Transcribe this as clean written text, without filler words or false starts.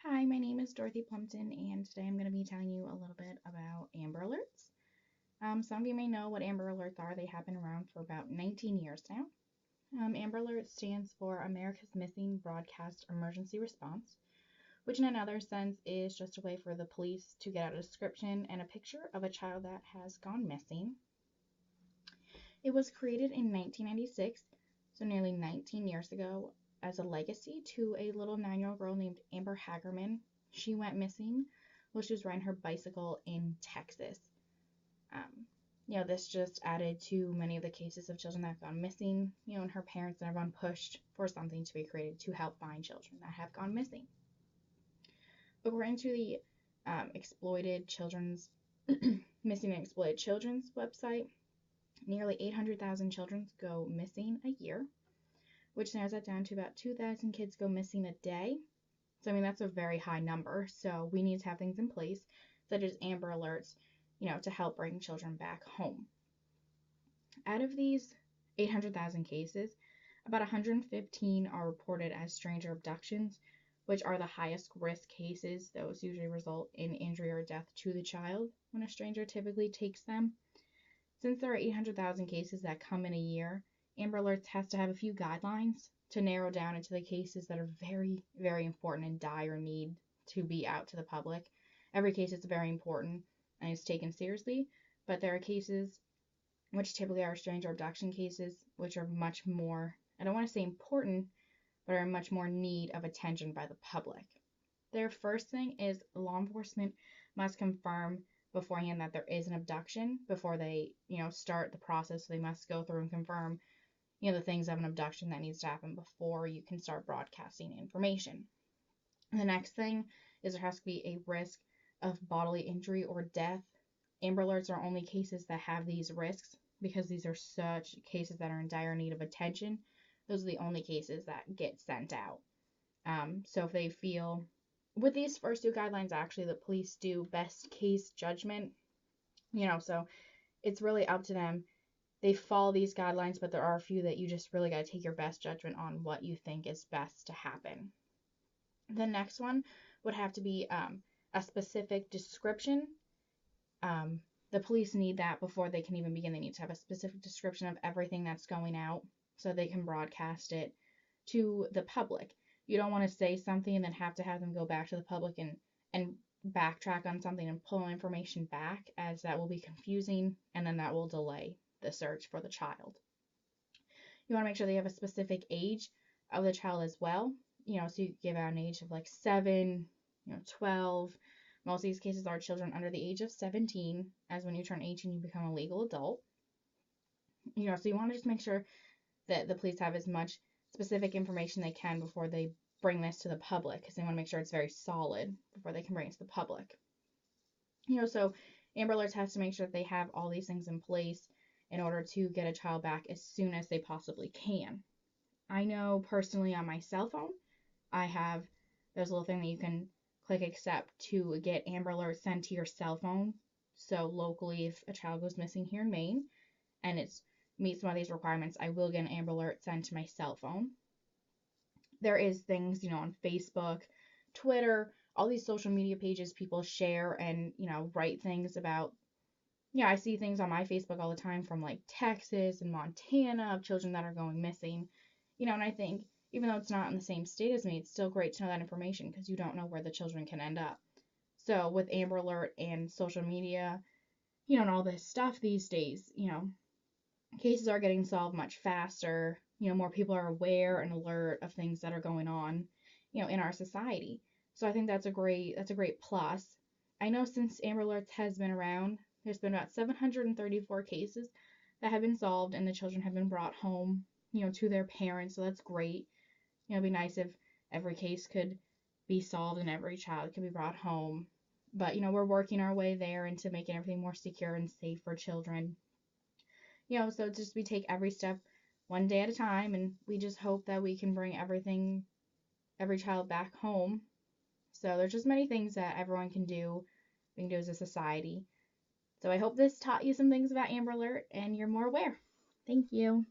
Hi, my name is Dorothy Plumpton, and today I'm going to be telling you a little bit about Amber Alerts. Some of you may know what Amber Alerts are. They have been around for about 19 years now. Amber Alert stands for America's Missing Broadcast Emergency Response, which in another sense is just a way for the police to get out a description and a picture of a child that has gone missing. It was created in 1996, so nearly 19 years ago, as a legacy to a little 9-year-old girl named Amber Hagerman. She went missing while she was riding her bicycle in Texas. This just added to many of the cases of children that have gone missing, and her parents and everyone pushed for something to be created to help find children that have gone missing. According to the exploited children's missing and exploited children's website, nearly 800,000 children go missing a year, which narrows that down to about 2,000 kids go missing a day. So, that's a very high number. So we need to have things in place, such as Amber Alerts, to help bring children back home. Out of these 800,000 cases, about 115 are reported as stranger abductions, which are the highest risk cases. Those usually result in injury or death to the child when a stranger typically takes them. Since there are 800,000 cases that come in a year, Amber Alerts has to have a few guidelines to narrow down into the cases that are very, very important and dire need to be out to the public. Every case is very important and is taken seriously, but there are cases which typically are stranger abduction cases, which are much more, I don't want to say important, but are much more need of attention by the public. Their first thing is law enforcement must confirm beforehand that there is an abduction before they, start the process. So they must go through and confirm, the things of an abduction that needs to happen before you can start broadcasting information. The next thing is there has to be a risk of bodily injury or death. Amber Alerts are only cases that have these risks because these are such cases that are in dire need of attention. Those are the only cases that get sent out. So if they feel, with these first two guidelines, actually, the police do best case judgment, so it's really up to them. They follow these guidelines, but there are a few that you just really got to take your best judgment on what you think is best to happen. The next one would have to be a specific description. The police need that before they can even begin. They need to have a specific description of everything that's going out so they can broadcast it to the public. You don't want to say something and then have to have them go back to the public and backtrack on something and pull information back, as that will be confusing and then that will delay the search for the child. You want to make sure they have a specific age of the child as well. So you give out an age of like 7, 12. Most of these cases are children under the age of 17, as when you turn 18, you become a legal adult. So you want to just make sure that the police have as much specific information they can before they bring this to the public, because they want to make sure it's very solid before they can bring it to the public. So Amber Alerts has to make sure that they have all these things in place in order to get a child back as soon as they possibly can. I know personally on my cell phone, there's a little thing that you can click accept to get Amber Alerts sent to your cell phone. So locally, if a child goes missing here in Maine and it meets some of these requirements, I will get an Amber Alert sent to my cell phone. There is things, on Facebook, Twitter, all these social media pages people share and, write things about. I see things on my Facebook all the time from like Texas and Montana of children that are going missing, and I think even though it's not in the same state as me, it's still great to know that information because you don't know where the children can end up. So with Amber Alert and social media, and all this stuff these days, cases are getting solved much faster. More people are aware and alert of things that are going on, in our society. So I think that's a great plus. I know since Amber Alerts has been around, there's been about 734 cases that have been solved and the children have been brought home, to their parents. So that's great. It'd be nice if every case could be solved and every child could be brought home. But, we're working our way there into making everything more secure and safe for children. So just we take every step one day at a time, and we just hope that we can bring every child back home. So there's just many things that everyone can do, we can do as a society. So I hope this taught you some things about Amber Alert and you're more aware. Thank you.